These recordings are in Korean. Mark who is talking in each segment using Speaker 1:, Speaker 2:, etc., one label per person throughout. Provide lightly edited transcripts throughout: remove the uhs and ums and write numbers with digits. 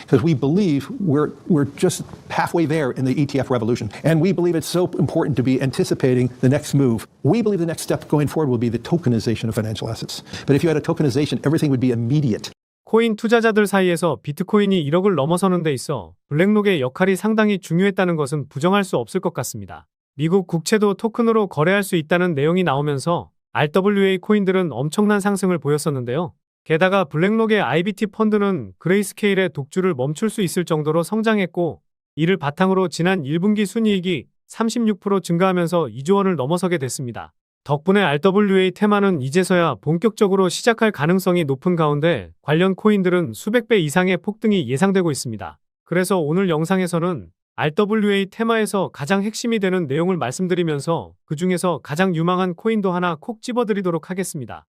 Speaker 1: because we believe we're just halfway there in the ETF revolution. And we believe it's so important to be anticipating the next move. We believe the next step going forward will be the tokenization of financial assets. But if you had a tokenization, everything would be immediate.
Speaker 2: 코인 투자자들 사이에서 비트코인이 1억을 넘어서는 데 있어 블랙록의 역할이 상당히 중요했다는 것은 부정할 수 없을 것 같습니다. 미국 국채도 토큰으로 거래할 수 있다는 내용이 나오면서 RWA 코인들은 엄청난 상승을 보였었는데요. 게다가 블랙록의 IBT 펀드는 그레이스케일의 독주를 멈출 수 있을 정도로 성장했고, 이를 바탕으로 지난 1분기 순이익이 36% 증가하면서 2조 원을 넘어서게 됐습니다. 덕분에 RWA 테마는 이제서야 본격적으로 시작할 가능성이 높은 가운데 관련 코인들은 수백 배 이상의 폭등이 예상되고 있습니다. 그래서 오늘 영상에서는 RWA 테마에서 가장 핵심이 되는 내용을 말씀드리면서 그 중에서 가장 유망한 코인도 하나 콕 집어드리도록 하겠습니다.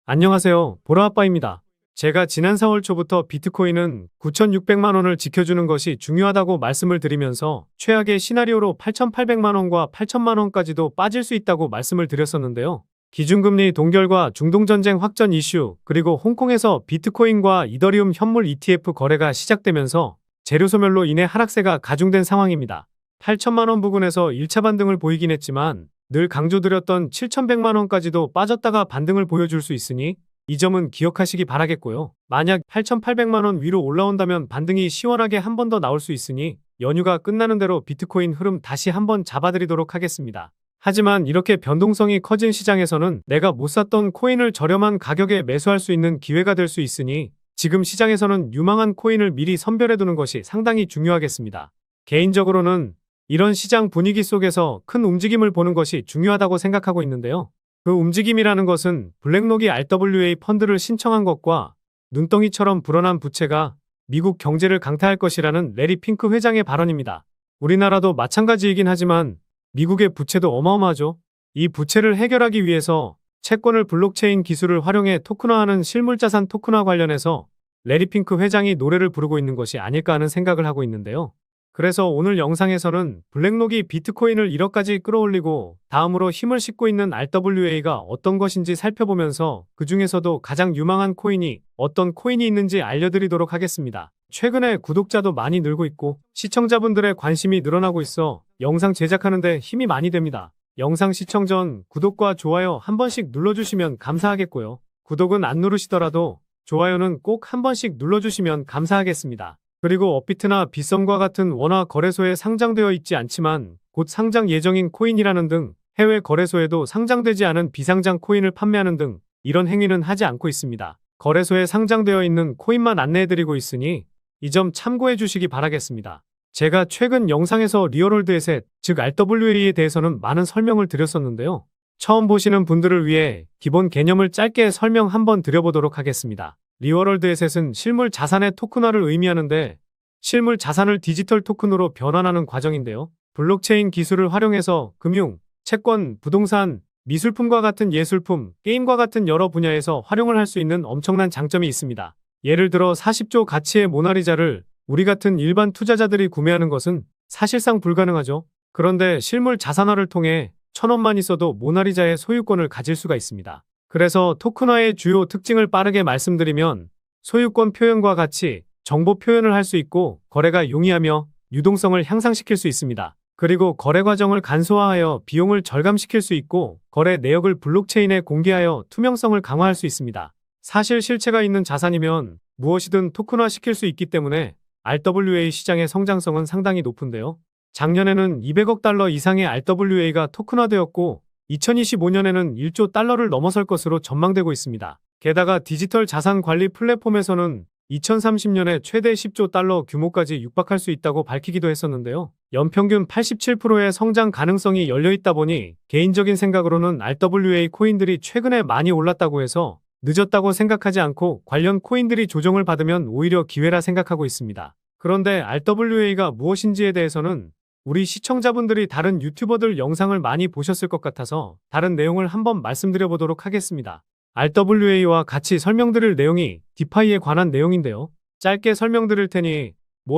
Speaker 2: 안녕하세요, 보라아빠입니다. 제가 지난 4월 초부터 비트코인은 9,600만 원을 지켜주는 것이 중요하다고 말씀을 드리면서 최악의 시나리오로 8,800만 원과 8,000만 원까지도 빠질 수 있다고 말씀을 드렸었는데요. 기준금리 동결과 중동전쟁 확전 이슈, 그리고 홍콩에서 비트코인과 이더리움 현물 ETF 거래가 시작되면서 재료 소멸로 인해 하락세가 가중된 상황입니다. 8,000만 원 부근에서 1차 반등을 보이긴 했지만 늘 강조드렸던 7,100만 원까지도 빠졌다가 반등을 보여줄 수 있으니 이 점은 기억하시기 바라겠고요. 만약 8,800만 원 위로 올라온다면 반등이 시원하게 한 번 더 나올 수 있으니 연휴가 끝나는 대로 비트코인 흐름 다시 한번 잡아드리도록 하겠습니다. 하지만 이렇게 변동성이 커진 시장에서는 내가 못 샀던 코인을 저렴한 가격에 매수할 수 있는 기회가 될 수 있으니 지금 시장에서는 유망한 코인을 미리 선별해두는 것이 상당히 중요하겠습니다. 개인적으로는 이런 시장 분위기 속에서 큰 움직임을 보는 것이 중요하다고 생각하고 있는데요. 그 움직임이라는 것은 블랙록이 RWA 펀드를 신청한 것과 눈덩이처럼 불어난 부채가 미국 경제를 강타할 것이라는 레리 핑크 회장의 발언입니다. 우리나라도 마찬가지이긴 하지만 미국의 부채도 어마어마하죠. 이 부채를 해결하기 위해서 채권을 블록체인 기술을 활용해 토큰화하는 실물자산 토큰화 관련해서 레리 핑크 회장이 노래를 부르고 있는 것이 아닐까 하는 생각을 하고 있는데요. 그래서 오늘 영상에서는 블랙록이 비트코인을 1억까지 끌어올리고 다음으로 힘을 싣고 있는 RWA가 어떤 것인지 살펴보면서 그 중에서도 가장 유망한 코인이 어떤 코인이 있는지 알려드리도록 하겠습니다. 최근에 구독자도 많이 늘고 있고 시청자분들의 관심이 늘어나고 있어 영상 제작하는 데 힘이 많이 됩니다. 영상 시청 전 구독과 좋아요 한 번씩 눌러주시면 감사하겠고요. 구독은 안 누르시더라도 좋아요는 꼭 한 번씩 눌러주시면 감사하겠습니다. 그리고 업비트나 빗썸과 같은 원화 거래소에 상장되어 있지 않지만 곧 상장 예정인 코인이라는 등 해외 거래소에도 상장되지 않은 비상장 코인을 판매하는 등 이런 행위는 하지 않고 있습니다. 거래소에 상장되어 있는 코인만 안내해드리고 있으니 이 점 참고해 주시기 바라겠습니다. 제가 최근 영상에서 리얼월드 에셋, 즉 RWA에 대해서는 많은 설명을 드렸었는데요. 처음 보시는 분들을 위해 기본 개념을 짧게 설명 한번 드려보도록 하겠습니다. 리얼월드 에셋은 실물 자산의 토큰화를 의미하는데 실물 자산을 디지털 토큰으로 변환하는 과정인데요. 블록체인 기술을 활용해서 금융, 채권, 부동산, 미술품과 같은 예술품, 게임과 같은 여러 분야에서 활용을 할 수 있는 엄청난 장점이 있습니다. 예를 들어 40조 가치의 모나리자를 우리 같은 일반 투자자들이 구매하는 것은 사실상 불가능하죠. 그런데 실물 자산화를 통해 1,000원만 있어도 모나리자의 소유권을 가질 수가 있습니다. 그래서 토큰화의 주요 특징을 빠르게 말씀드리면 소유권 표현과 같이 정보 표현을 할 수 있고 거래가 용이하며 유동성을 향상시킬 수 있습니다. 그리고 거래 과정을 간소화하여 비용을 절감시킬 수 있고 거래 내역을 블록체인에 공개하여 투명성을 강화할 수 있습니다. 사실 실체가 있는 자산이면 무엇이든 토큰화시킬 수 있기 때문에 RWA 시장의 성장성은 상당히 높은데요. 작년에는 200억 달러 이상의 RWA가 토큰화되었고 2025년에는 1조 달러를 넘어설 것으로 전망되고 있습니다. 게다가 디지털 자산 관리 플랫폼에서는 2030년에 최대 10조 달러 규모까지 육박할 수 있다고 밝히기도 했었는데요. 연평균 87%의 성장 가능성이 열려있다 보니 개인적인 생각으로는 RWA 코인들이 최근에 많이 올랐다고 해서 늦었다고 생각하지 않고 관련 코인들이 조정을 받으면 오히려 기회라 생각하고 있습니다. 그런데 RWA가 무엇인지에 대해서는 우리 시청자분들이 다른 유튜버들 영상을 많이 보셨을 것 같아서 다른 내용을 한번 말씀드려보도록 하겠습니다. RWA와 같이 설명드릴 내용이 디파이에 관한 내용인데요. 짧게 설명드릴 테니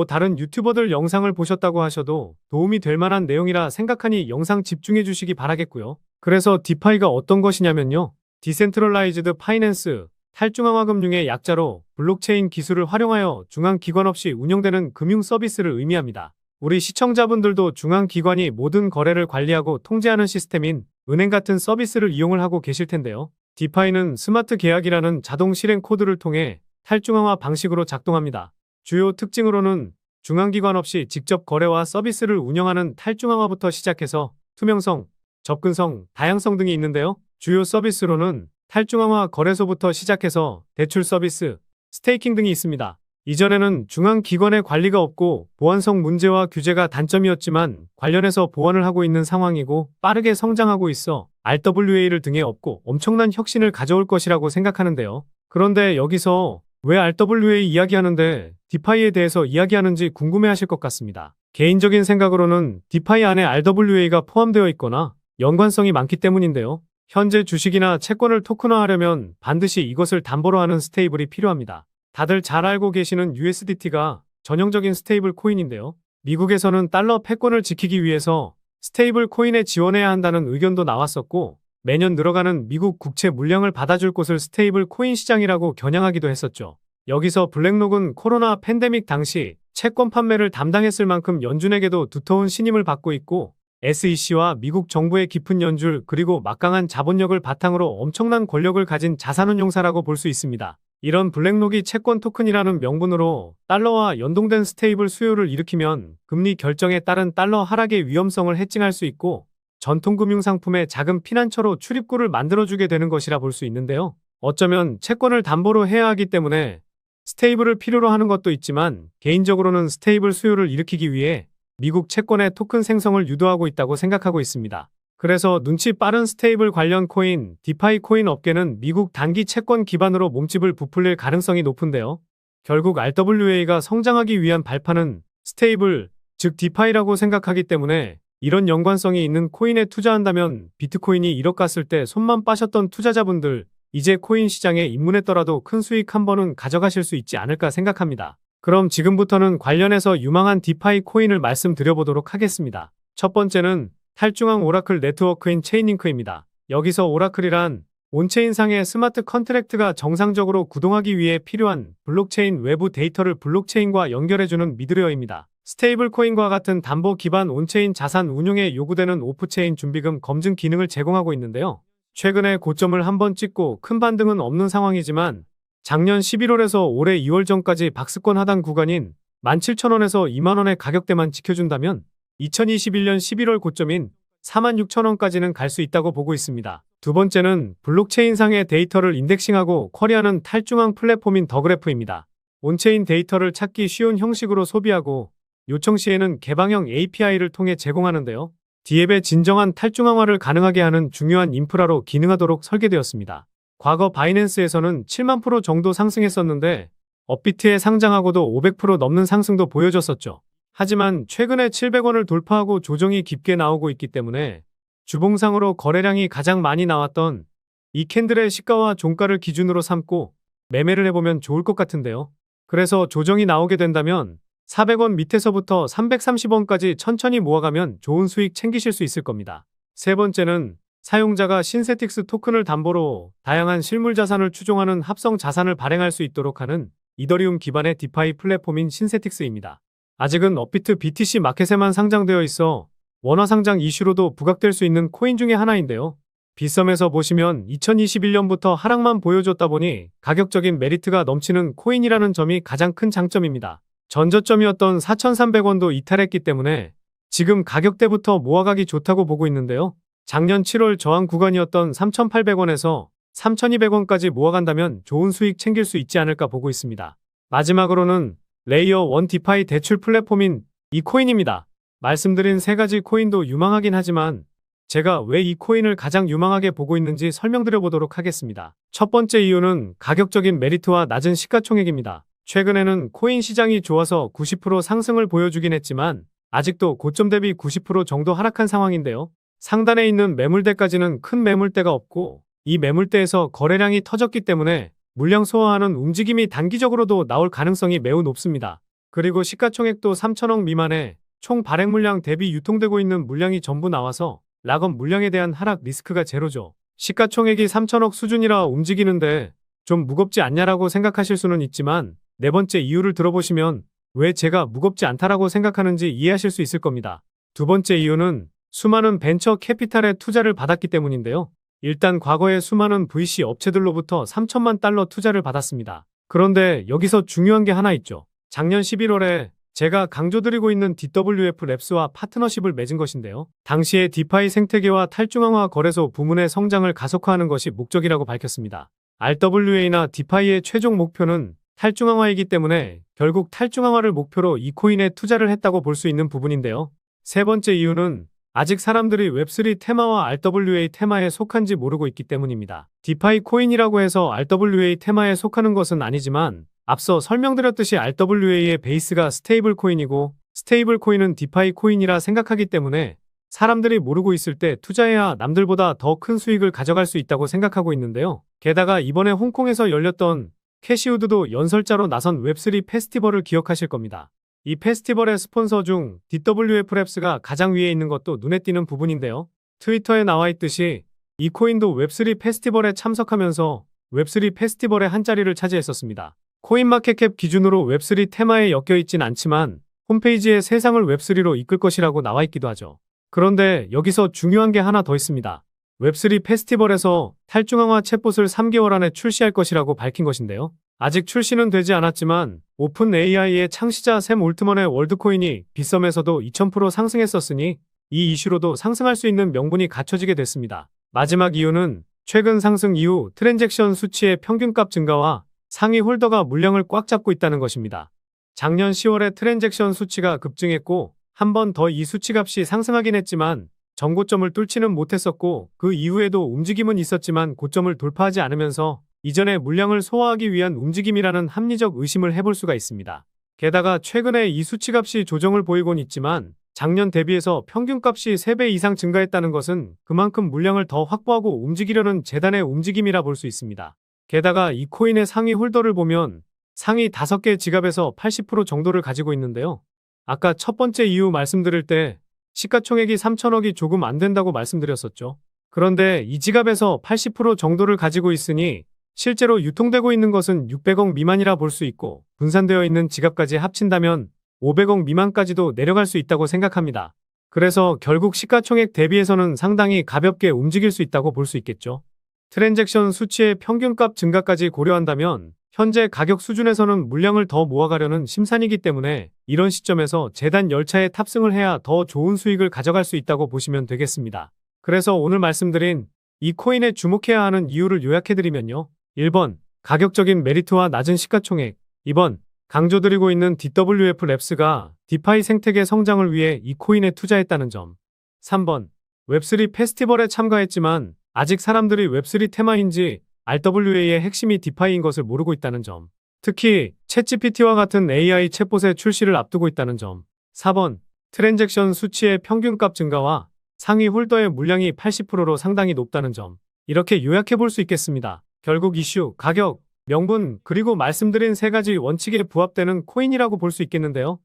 Speaker 2: 다른 유튜버들 영상을 보셨다고 하셔도 도움이 될 만한 내용이라 생각하니 영상 집중해 주시기 바라겠고요. 그래서 디파이가 어떤 것이냐면요. 디센트럴라이즈드 파이낸스, 탈중앙화 금융의 약자로 블록체인 기술을 활용하여 중앙기관 없이 운영되는 금융 서비스를 의미합니다. 우리 시청자분들도 중앙기관이 모든 거래를 관리하고 통제하는 시스템인 은행 같은 서비스를 이용을 하고 계실 텐데요. 디파이는 스마트 계약이라는 자동 실행 코드를 통해 탈중앙화 방식으로 작동합니다. 주요 특징으로는 중앙기관 없이 직접 거래와 서비스를 운영하는 탈중앙화부터 시작해서 투명성, 접근성, 다양성 등이 있는데요. 주요 서비스로는 탈중앙화 거래소부터 시작해서 대출 서비스, 스테이킹 등이 있습니다. 이전에는 중앙기관의 관리가 없고 보안성 문제와 규제가 단점이었지만 관련해서 보완을 하고 있는 상황이고 빠르게 성장하고 있어 RWA를 등에 업고 엄청난 혁신을 가져올 것이라고 생각하는데요. 그런데 여기서 왜 RWA 이야기하는데 디파이에 대해서 이야기하는지 궁금해하실 것 같습니다. 개인적인 생각으로는 디파이 안에 RWA가 포함되어 있거나 연관성이 많기 때문인데요. 현재 주식이나 채권을 토큰화하려면 반드시 이것을 담보로 하는 스테이블이 필요합니다. 다들 잘 알고 계시는 USDT가 전형적인 스테이블 코인인데요. 미국에서는 달러 패권을 지키기 위해서 스테이블 코인에 지원해야 한다는 의견도 나왔었고 매년 늘어가는 미국 국채 물량을 받아줄 곳을 스테이블 코인 시장이라고 겨냥하기도 했었죠. 여기서 블랙록은 코로나 팬데믹 당시 채권 판매를 담당했을 만큼 연준에게도 두터운 신임을 받고 있고 SEC와 미국 정부의 깊은 연줄 그리고 막강한 자본력을 바탕으로 엄청난 권력을 가진 자산운용사라고 볼 수 있습니다. 이런 블랙록이 채권 토큰이라는 명분으로 달러와 연동된 스테이블 수요를 일으키면 금리 결정에 따른 달러 하락의 위험성을 해칭할 수 있고 전통금융상품의 작은 피난처로 출입구를 만들어주게 되는 것이라 볼 수 있는데요. 어쩌면 채권을 담보로 해야 하기 때문에 스테이블을 필요로 하는 것도 있지만 개인적으로는 스테이블 수요를 일으키기 위해 미국 채권의 토큰 생성을 유도하고 있다고 생각하고 있습니다. 그래서 눈치 빠른 스테이블 관련 코인, 디파이 코인 업계는 미국 단기 채권 기반으로 몸집을 부풀릴 가능성이 높은데요. 결국 RWA가 성장하기 위한 발판은 스테이블, 즉 디파이라고 생각하기 때문에 이런 연관성이 있는 코인에 투자한다면 비트코인이 1억 갔을 때 손만 빠셨던 투자자분들 이제 코인 시장에 입문했더라도 큰 수익 한 번은 가져가실 수 있지 않을까 생각합니다. 그럼 지금부터는 관련해서 유망한 디파이 코인을 말씀드려보도록 하겠습니다. 첫 번째는 탈중앙 오라클 네트워크인 체인링크입니다. 여기서 오라클이란 온체인상의 스마트 컨트랙트가 정상적으로 구동하기 위해 필요한 블록체인 외부 데이터를 블록체인과 연결해주는 미드레어입니다. 스테이블 코인과 같은 담보 기반 온체인 자산 운용에 요구되는 오프체인 준비금 검증 기능을 제공하고 있는데요. 최근에 고점을 한번 찍고 큰 반등은 없는 상황이지만 작년 11월에서 올해 2월 전까지 박스권 하단 구간인 17,000원에서 2만원의 가격대만 지켜준다면 2021년 11월 고점인 46,000원까지는 갈 수 있다고 보고 있습니다. 두 번째는 블록체인상의 데이터를 인덱싱하고 쿼리하는 탈중앙 플랫폼인 더그래프입니다. 온체인 데이터를 찾기 쉬운 형식으로 소비하고 요청 시에는 개방형 API를 통해 제공하는데요. 디앱의 진정한 탈중앙화를 가능하게 하는 중요한 인프라로 기능하도록 설계되었습니다. 과거 바이낸스에서는 7만 프로 정도 상승했었는데 업비트에 상장하고도 500% 넘는 상승도 보여줬었죠. 하지만 최근에 700원을 돌파하고 조정이 깊게 나오고 있기 때문에 주봉상으로 거래량이 가장 많이 나왔던 이 캔들의 시가와 종가를 기준으로 삼고 매매를 해보면 좋을 것 같은데요. 그래서 조정이 나오게 된다면 400원 밑에서부터 330원까지 천천히 모아가면 좋은 수익 챙기실 수 있을 겁니다. 세 번째는 사용자가 신세틱스 토큰을 담보로 다양한 실물 자산을 추종하는 합성 자산을 발행할 수 있도록 하는 이더리움 기반의 디파이 플랫폼인 신세틱스입니다. 아직은 업비트 BTC 마켓에만 상장되어 있어 원화 상장 이슈로도 부각될 수 있는 코인 중에 하나인데요. 빗썸에서 보시면 2021년부터 하락만 보여줬다 보니 가격적인 메리트가 넘치는 코인이라는 점이 가장 큰 장점입니다. 전저점이었던 4,300원도 이탈했기 때문에 지금 가격대부터 모아가기 좋다고 보고 있는데요. 작년 7월 저항 구간이었던 3,800원에서 3,200원까지 모아간다면 좋은 수익 챙길 수 있지 않을까 보고 있습니다. 마지막으로는 레이어 1 디파이 대출 플랫폼인 이 코인입니다. 말씀드린 세 가지 코인도 유망하긴 하지만 제가 왜 이 코인을 가장 유망하게 보고 있는지 설명드려 보도록 하겠습니다. 첫 번째 이유는 가격적인 메리트와 낮은 시가총액입니다. 최근에는 코인 시장이 좋아서 90% 상승을 보여주긴 했지만 아직도 고점 대비 90% 정도 하락한 상황인데요. 상단에 있는 매물대까지는 큰 매물대가 없고 이 매물대에서 거래량이 터졌기 때문에 물량 소화하는 움직임이 단기적으로도 나올 가능성이 매우 높습니다. 그리고 시가총액도 3천억 미만에 총 발행 물량 대비 유통되고 있는 물량이 전부 나와서 락업 물량에 대한 하락 리스크가 제로죠. 시가총액이 3천억 수준이라 움직이는데 좀 무겁지 않냐라고 생각하실 수는 있지만 네 번째 이유를 들어보시면 왜 제가 무겁지 않다라고 생각하는지 이해하실 수 있을 겁니다. 두 번째 이유는 수많은 벤처 캐피탈의 투자를 받았기 때문인데요. 일단 과거에 수많은 VC 업체들로부터 3천만 달러 투자를 받았습니다. 그런데 여기서 중요한 게 하나 있죠. 작년 11월에 제가 강조드리고 있는 DWF 랩스와 파트너십을 맺은 것인데요. 당시에 디파이 생태계와 탈중앙화 거래소 부문의 성장을 가속화하는 것이 목적이라고 밝혔습니다. RWA나 디파이의 최종 목표는 탈중앙화이기 때문에 결국 탈중앙화를 목표로 이 코인에 투자를 했다고 볼 수 있는 부분인데요. 세 번째 이유는 아직 사람들이 웹3 테마와 RWA 테마에 속한지 모르고 있기 때문입니다. 디파이 코인이라고 해서 RWA 테마에 속하는 것은 아니지만 앞서 설명드렸듯이 RWA의 베이스가 스테이블 코인이고 스테이블 코인은 디파이 코인이라 생각하기 때문에 사람들이 모르고 있을 때 투자해야 남들보다 더 큰 수익을 가져갈 수 있다고 생각하고 있는데요. 게다가 이번에 홍콩에서 열렸던 캐시우드도 연설자로 나선 웹3 페스티벌을 기억하실 겁니다. 이 페스티벌의 스폰서 중 DWF 랩스가 가장 위에 있는 것도 눈에 띄는 부분인데요. 트위터에 나와 있듯이 이 코인도 웹3 페스티벌에 참석하면서 웹3 페스티벌의 한 자리를 차지했었습니다. 코인마켓캡 기준으로 웹3 테마에 엮여 있진 않지만 홈페이지에 세상을 웹3로 이끌 것이라고 나와 있기도 하죠. 그런데 여기서 중요한 게 하나 더 있습니다. 웹3 페스티벌에서 탈중앙화 챗봇을 3개월 안에 출시할 것이라고 밝힌 것인데요. 아직 출시는 되지 않았지만 오픈 AI의 창시자 샘 올트먼의 월드코인이 빗썸에서도 2000% 상승했었으니 이 이슈로도 상승할 수 있는 명분이 갖춰지게 됐습니다. 마지막 이유는 최근 상승 이후 트랜잭션 수치의 평균값 증가와 상위 홀더가 물량을 꽉 잡고 있다는 것입니다. 작년 10월에 트랜잭션 수치가 급증했고 한 번 더 이 수치값이 상승하긴 했지만 전고점을 뚫지는 못했었고 그 이후에도 움직임은 있었지만 고점을 돌파하지 않으면서 이전의 물량을 소화하기 위한 움직임이라는 합리적 의심을 해볼 수가 있습니다. 게다가 최근에 이 수치값이 조정을 보이곤 있지만 작년 대비해서 평균값이 3배 이상 증가했다는 것은 그만큼 물량을 더 확보하고 움직이려는 재단의 움직임이라 볼 수 있습니다. 게다가 이 코인의 상위 홀더를 보면 상위 5개 지갑에서 80% 정도를 가지고 있는데요. 아까 첫 번째 이유 말씀드릴 때 시가총액이 3천억이 조금 안 된다고 말씀드렸었죠. 그런데 이 지갑에서 80% 정도를 가지고 있으니 실제로 유통되고 있는 것은 600억 미만이라 볼 수 있고 분산되어 있는 지갑까지 합친다면 500억 미만까지도 내려갈 수 있다고 생각합니다. 그래서 결국 시가총액 대비해서는 상당히 가볍게 움직일 수 있다고 볼 수 있겠죠. 트랜잭션 수치의 평균값 증가까지 고려한다면 현재 가격 수준에서는 물량을 더 모아가려는 심산이기 때문에 이런 시점에서 재단 열차에 탑승을 해야 더 좋은 수익을 가져갈 수 있다고 보시면 되겠습니다. 그래서 오늘 말씀드린 이 코인에 주목해야 하는 이유를 요약해드리면요. 1번, 가격적인 메리트와 낮은 시가총액. 2번, 강조드리고 있는 DWF 랩스가 디파이 생태계 성장을 위해 이 코인에 투자했다는 점. 3번, 웹3 페스티벌에 참가했지만 아직 사람들이 웹3 테마인지 RWA의 핵심이 디파이인 것을 모르고 있다는 점. 특히 챗GPT와 같은 AI 챗봇의 출시를 앞두고 있다는 점. 4번, 트랜잭션 수치의 평균값 증가와 상위 홀더의 물량이 80%로 상당히 높다는 점. 이렇게 요약해 볼 수 있겠습니다. 결국 이슈, 가격, 명분, 그리고 말씀드린 3가지 원칙에 부합되는 코인이라고 볼 수 있겠는데요.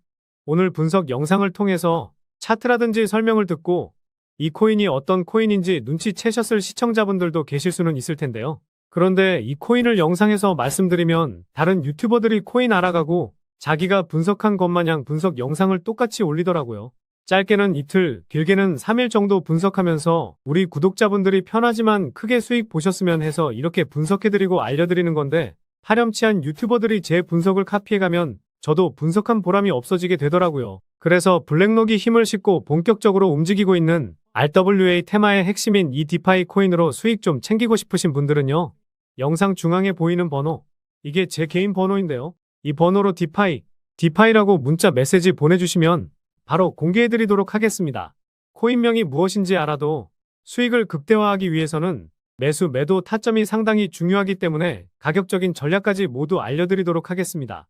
Speaker 2: 오늘 분석 영상을 통해서 차트라든지 설명을 듣고 이 코인이 어떤 코인인지 눈치채셨을 시청자분들도 계실 수는 있을 텐데요. 그런데 이 코인을 영상에서 말씀드리면 다른 유튜버들이 코인 알아가고 자기가 분석한 것 마냥 분석 영상을 똑같이 올리더라고요. 짧게는 이틀, 길게는 3일 정도 분석하면서 우리 구독자분들이 편하지만 크게 수익 보셨으면 해서 이렇게 분석해드리고 알려드리는 건데 파렴치한 유튜버들이 제 분석을 카피해가면 저도 분석한 보람이 없어지게 되더라고요. 그래서 블랙록이 힘을 싣고 본격적으로 움직이고 있는 RWA 테마의 핵심인 이 디파이 코인으로 수익 좀 챙기고 싶으신 분들은요. 영상 중앙에 보이는 번호, 이게 제 개인 번호인데요. 이 번호로 디파이라고 문자 메시지 보내주시면 바로 공개해드리도록 하겠습니다. 코인명이 무엇인지 알아도 수익을 극대화하기 위해서는 매수, 매도 타점이 상당히 중요하기 때문에 가격적인 전략까지 모두 알려드리도록 하겠습니다.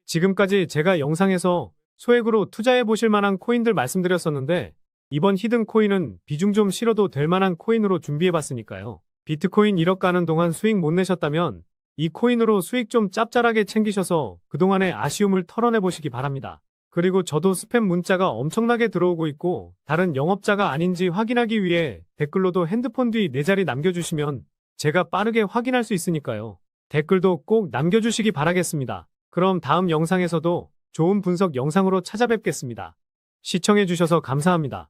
Speaker 2: 지금까지 제가 영상에서 소액으로 투자해보실 만한 코인들 말씀드렸었는데 이번 히든 코인은 비중 좀 실어도 될 만한 코인으로 준비해봤으니까요. 비트코인 1억 가는 동안 수익 못 내셨다면 이 코인으로 수익 좀 짭짤하게 챙기셔서 그동안의 아쉬움을 털어내보시기 바랍니다. 그리고 저도 스팸 문자가 엄청나게 들어오고 있고 다른 영업자가 아닌지 확인하기 위해 댓글로도 핸드폰 뒤 4자리 남겨주시면 제가 빠르게 확인할 수 있으니까요. 댓글도 꼭 남겨주시기 바라겠습니다. 그럼 다음 영상에서도 좋은 분석 영상으로 찾아뵙겠습니다. 시청해주셔서 감사합니다.